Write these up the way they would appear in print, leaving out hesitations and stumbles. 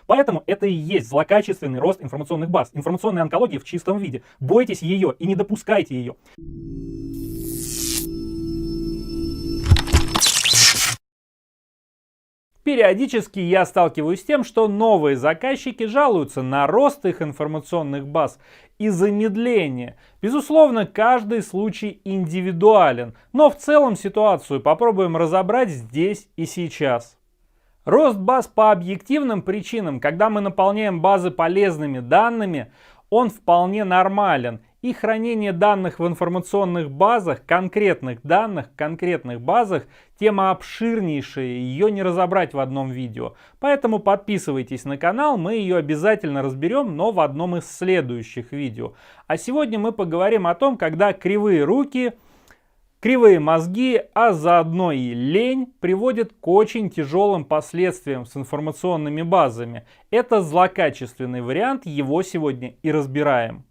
Поэтому это и есть злокачественный рост информационных баз, информационная онкология в чистом виде. Бойтесь ее и не допускайте ее. Периодически я сталкиваюсь с тем, что новые заказчики жалуются на рост их информационных баз и замедление. Безусловно, каждый случай индивидуален, но в целом ситуацию попробуем разобрать здесь и сейчас. Рост баз по объективным причинам, когда мы наполняем базы полезными данными, он вполне нормален. И хранение данных в информационных базах, конкретных базах, тема обширнейшая, ее не разобрать в одном видео. Поэтому подписывайтесь на канал, мы ее обязательно разберем, но в одном из следующих видео. А сегодня мы поговорим о том, когда кривые руки, кривые мозги, а заодно и лень приводят к очень тяжелым последствиям с информационными базами. Это злокачественный вариант, его сегодня и разбираем.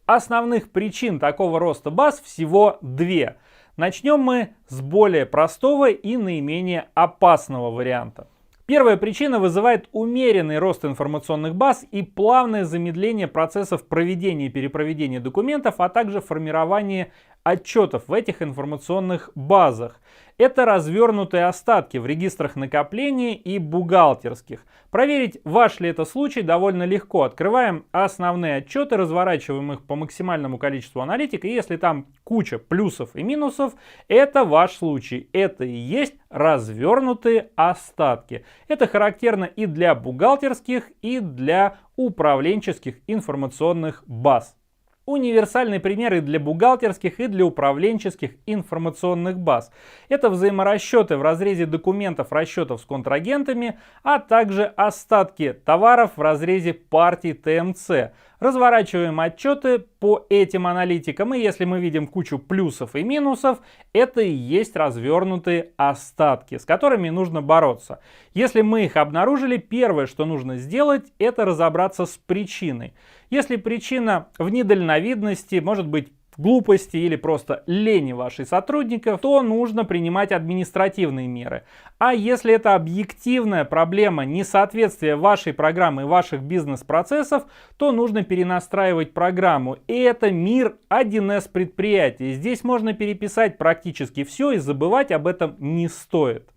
Основных причин такого роста баз всего две. Начнем мы с более простого и наименее опасного варианта. Первая причина вызывает умеренный рост информационных баз и плавное замедление процессов проведения и перепроведения документов, а также формирования отчетов в этих информационных базах. Это развернутые остатки в регистрах накопления и бухгалтерских. Проверить, ваш ли это случай, довольно легко. Открываем основные отчеты, разворачиваем их по максимальному количеству аналитик, и если там куча плюсов и минусов, это ваш случай. Это и есть развернутые остатки. Это характерно и для бухгалтерских, и для управленческих информационных баз. Универсальный пример и для бухгалтерских, и для управленческих информационных баз. Это взаиморасчеты в разрезе документов расчетов с контрагентами, а также остатки товаров в разрезе партий ТМЦ. Разворачиваем отчеты по этим аналитикам, и если мы видим кучу плюсов и минусов, это и есть развернутые остатки, с которыми нужно бороться. Если мы их обнаружили, первое, что нужно сделать, это разобраться с причиной. Если причина в недальновидности, может быть в глупости или просто лени ваших сотрудников, то нужно принимать административные меры. А если это объективная проблема несоответствия вашей программы и ваших бизнес-процессов, то нужно перенастраивать программу. И это мир 1С предприятий. Здесь можно переписать практически все, и забывать об этом не стоит.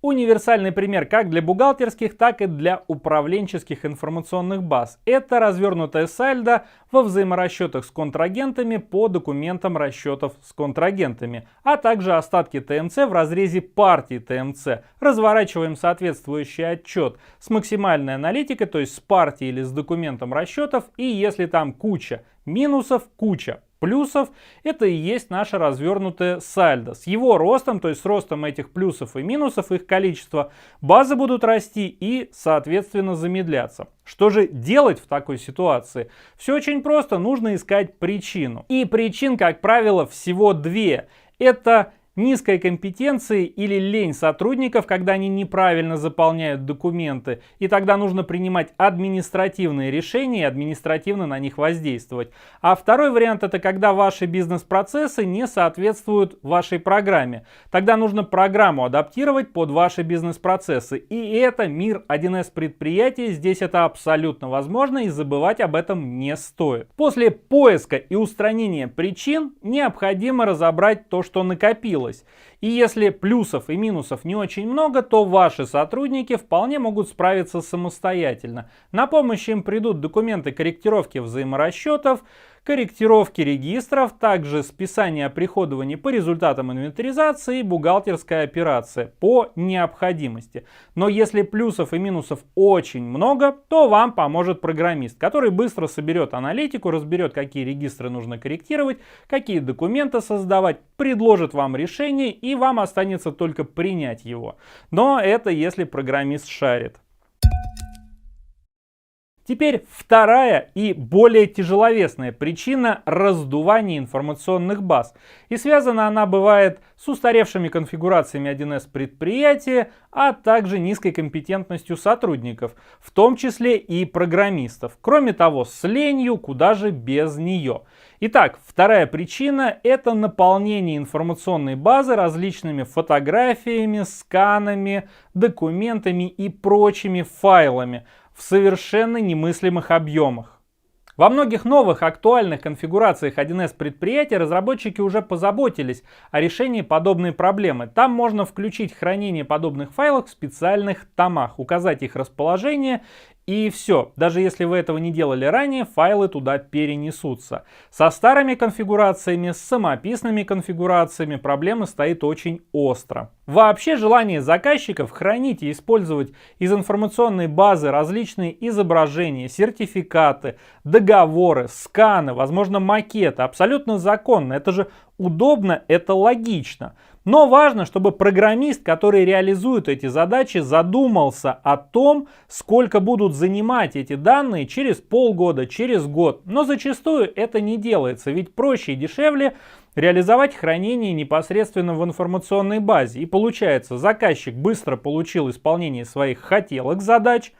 Универсальный пример как для бухгалтерских, так и для управленческих информационных баз. Это развернутая сальдо во взаиморасчетах с контрагентами по документам расчетов с контрагентами, а также остатки ТМЦ в разрезе партий ТМЦ. Разворачиваем соответствующий отчет с максимальной аналитикой, то есть с партией или с документом расчетов, и если там куча минусов, куча плюсов, это и есть наша развернутая сальдо. С его ростом, то есть с ростом этих плюсов и минусов, их количество, базы будут расти и, соответственно, замедляться. Что же делать в такой ситуации? Все очень просто, нужно искать причину. И причин, как правило, всего две. Это низкой компетенции или лень сотрудников, когда они неправильно заполняют документы, и тогда нужно принимать административные решения и административно на них воздействовать. А второй вариант — это когда ваши бизнес-процессы не соответствуют вашей программе. Тогда нужно программу адаптировать под ваши бизнес-процессы. И это мир 1С предприятий, здесь это абсолютно возможно, и забывать об этом не стоит. После поиска и устранения причин необходимо разобрать то, что накопилось. И если плюсов и минусов не очень много, то ваши сотрудники вполне могут справиться самостоятельно. На помощь им придут документы корректировки взаиморасчетов, корректировки регистров, также списание оприходований по результатам инвентаризации и бухгалтерская операция по необходимости. Но если плюсов и минусов очень много, то вам поможет программист, который быстро соберет аналитику, разберет, какие регистры нужно корректировать, какие документы создавать, предложит вам решение, и вам останется только принять его. Но это если программист шарит. Теперь вторая и более тяжеловесная причина — раздувание информационных баз. И связана она бывает с устаревшими конфигурациями 1С предприятия, а также низкой компетентностью сотрудников, в том числе и программистов. Кроме того, с ленью, куда же без нее. Итак, вторая причина — это наполнение информационной базы различными фотографиями, сканами, документами и прочими файлами в совершенно немыслимых объемах. Во многих новых актуальных конфигурациях 1С предприятия разработчики уже позаботились о решении подобной проблемы. Там можно включить хранение подобных файлов в специальных томах, указать их расположение, и все. Даже если вы этого не делали ранее, файлы туда перенесутся. Со старыми конфигурациями, с самописными конфигурациями проблема стоит очень остро. Вообще желание заказчиков хранить и использовать из информационной базы различные изображения, сертификаты, договоры, сканы, возможно макеты, абсолютно законно. Это же удобно, это логично. Но важно, чтобы программист, который реализует эти задачи, задумался о том, сколько будут занимать эти данные через полгода, через год. Но зачастую это не делается, ведь проще и дешевле реализовать хранение непосредственно в информационной базе. И получается, заказчик быстро получил исполнение своих хотелок задач,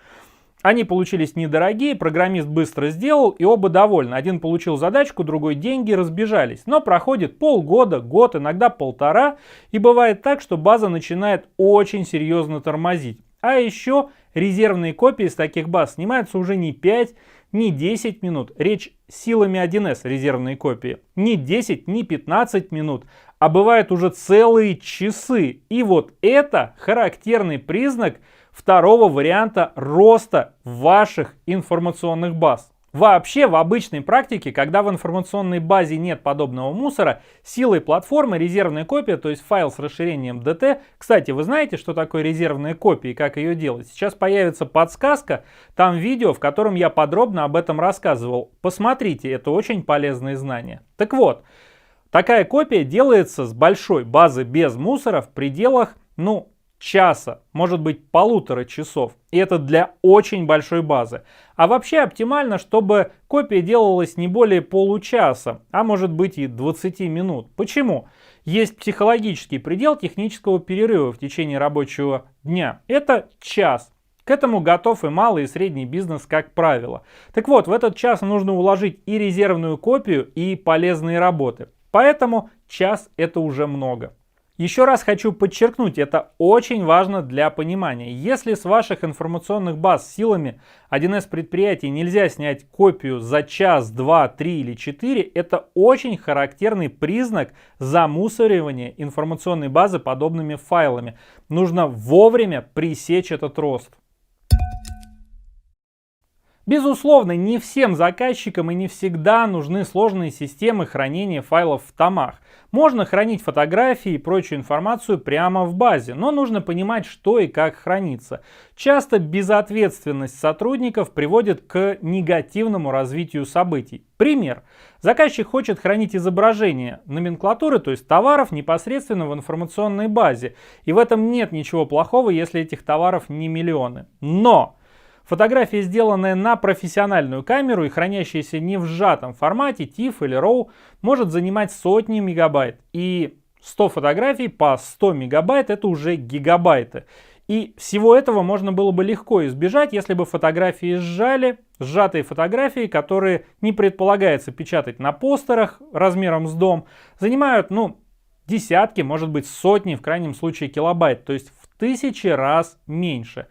они получились недорогие, программист быстро сделал, и оба довольны. Один получил задачку, другой деньги, разбежались. Но проходит полгода, год, иногда полтора, и бывает так, что база начинает очень серьезно тормозить. А еще резервные копии с таких баз снимаются уже не 5, не 10 минут. Речь силами 1С резервные копии. Не 10, не 15 минут, а бывает уже целые часы. И вот это характерный признак второго варианта роста ваших информационных баз. Вообще, в обычной практике, когда в информационной базе нет подобного мусора, силой платформы резервная копия, то есть файл с расширением DT. Кстати, вы знаете, что такое резервная копия и как ее делать? Сейчас появится подсказка, там видео, в котором я подробно об этом рассказывал. Посмотрите, это очень полезные знания. Так вот, такая копия делается с большой базы без мусора в пределах, часа, может быть 1,5 часов. И это для очень большой базы. А вообще оптимально, чтобы копия делалась не более получаса, а может быть и 20 минут. Почему? Есть психологический предел технического перерыва в течение рабочего дня. Это час. К этому готов и малый, и средний бизнес, как правило. Так вот, в этот час нужно уложить и резервную копию, и полезные работы. Поэтому час — это уже много. Еще раз хочу подчеркнуть, это очень важно для понимания. Если с ваших информационных баз силами 1С предприятий нельзя снять копию за час, 2, 3 или 4, это очень характерный признак замусоривания информационной базы подобными файлами. Нужно вовремя пресечь этот рост. Безусловно, не всем заказчикам и не всегда нужны сложные системы хранения файлов в томах. Можно хранить фотографии и прочую информацию прямо в базе, но нужно понимать, что и как хранится. Часто безответственность сотрудников приводит к негативному развитию событий. Пример. Заказчик хочет хранить изображение номенклатуры, то есть товаров, непосредственно в информационной базе. И в этом нет ничего плохого, если этих товаров не миллионы. Но фотография, сделанная на профессиональную камеру и хранящаяся не в сжатом формате TIFF или RAW, может занимать сотни мегабайт. И 100 фотографий по 100 мегабайт — это уже гигабайты. И всего этого можно было бы легко избежать, если бы фотографии сжали. Сжатые фотографии, которые не предполагается печатать на постерах размером с дом, занимают, десятки, может быть сотни, в крайнем случае килобайт, то есть в 1000 раз меньше.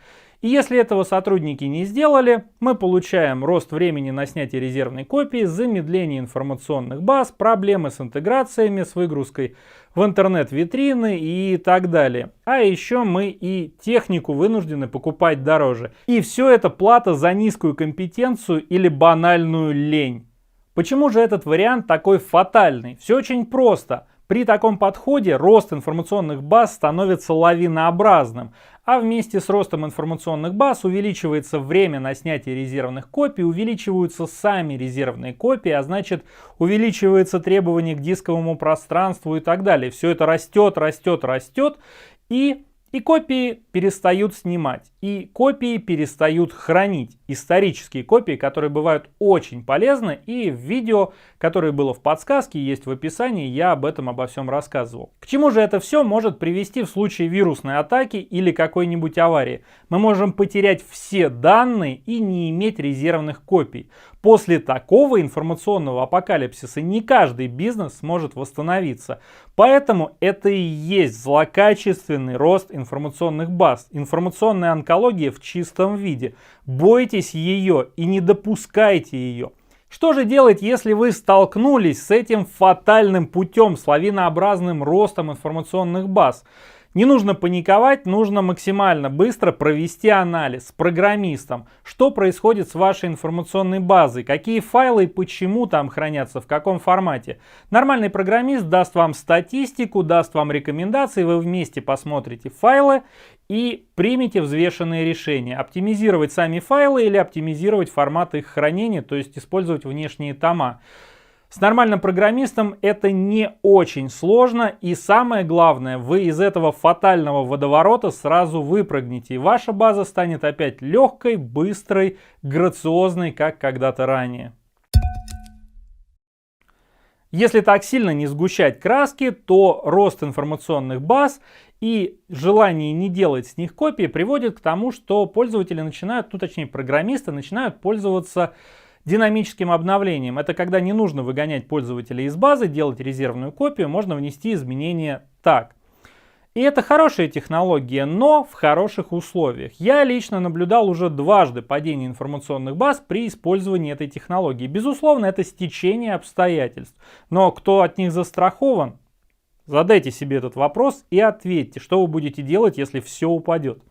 И если этого сотрудники не сделали, мы получаем рост времени на снятие резервной копии, замедление информационных баз, проблемы с интеграциями, с выгрузкой в интернет-витрины и так далее. А еще мы и технику вынуждены покупать дороже. И все это плата за низкую компетенцию или банальную лень. Почему же этот вариант такой фатальный? Все очень просто. При таком подходе рост информационных баз становится лавинообразным, а вместе с ростом информационных баз увеличивается время на снятие резервных копий, увеличиваются сами резервные копии, а значит увеличивается требование к дисковому пространству и так далее. Все это растет, растет, растет, и И копии перестают снимать, и копии перестают хранить. Исторические копии, которые бывают очень полезны, и в видео, которое было в подсказке, есть в описании, я обо всем рассказывал. К чему же это все может привести в случае вирусной атаки или какой-нибудь аварии? Мы можем потерять все данные и не иметь резервных копий. После такого информационного апокалипсиса не каждый бизнес сможет восстановиться. Поэтому это и есть злокачественный рост информационных баз. Информационная онкология в чистом виде. Бойтесь ее и не допускайте ее. Что же делать, если вы столкнулись с этим фатальным путем, с лавинообразным ростом информационных баз? Не нужно паниковать, нужно максимально быстро провести анализ с программистом, что происходит с вашей информационной базой, какие файлы и почему там хранятся, в каком формате. Нормальный программист даст вам статистику, даст вам рекомендации, вы вместе посмотрите файлы и примите взвешенные решения. Оптимизировать сами файлы или оптимизировать форматы их хранения, то есть использовать внешние тома. С нормальным программистом это не очень сложно, и самое главное, вы из этого фатального водоворота сразу выпрыгнете, и ваша база станет опять легкой, быстрой, грациозной, как когда-то ранее. Если так сильно не сгущать краски, то рост информационных баз и желание не делать с них копии приводит к тому, что пользователи начинают, точнее программисты начинают пользоваться динамическим обновлением. Это когда не нужно выгонять пользователя из базы, делать резервную копию, можно внести изменения так. И это хорошая технология, но в хороших условиях. Я лично наблюдал уже дважды падение информационных баз при использовании этой технологии. Безусловно, это стечение обстоятельств. Но кто от них застрахован? Задайте себе этот вопрос и ответьте, что вы будете делать, если все упадет.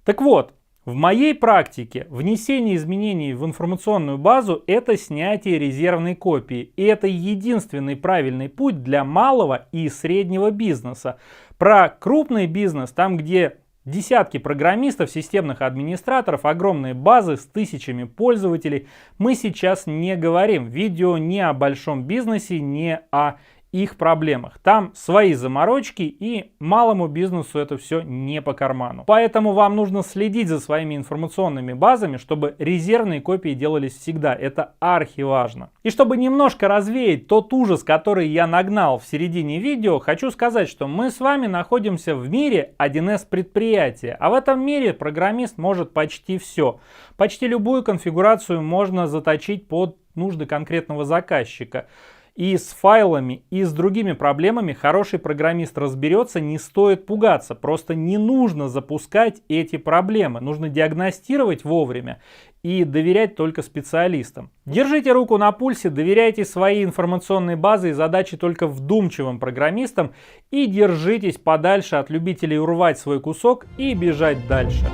Так вот, в моей практике внесение изменений в информационную базу – это снятие резервной копии. И это единственный правильный путь для малого и среднего бизнеса. Про крупный бизнес, там где десятки программистов, системных администраторов, огромные базы с тысячами пользователей, мы сейчас не говорим. Видео не о большом бизнесе, не о их проблемах. Там свои заморочки, и малому бизнесу это все не по карману. Поэтому вам нужно следить за своими информационными базами, чтобы резервные копии делались всегда. Это архиважно. И чтобы немножко развеять тот ужас, который я нагнал в середине видео, хочу сказать, что мы с вами находимся в мире 1С предприятия. А в этом мире программист может почти все. Почти любую конфигурацию можно заточить под нужды конкретного заказчика. И с файлами, и с другими проблемами хороший программист разберется, не стоит пугаться. Просто не нужно запускать эти проблемы. Нужно диагностировать вовремя и доверять только специалистам. Держите руку на пульсе, доверяйте свои информационные базы и задачи только вдумчивым программистам и держитесь подальше от любителей урвать свой кусок и бежать дальше.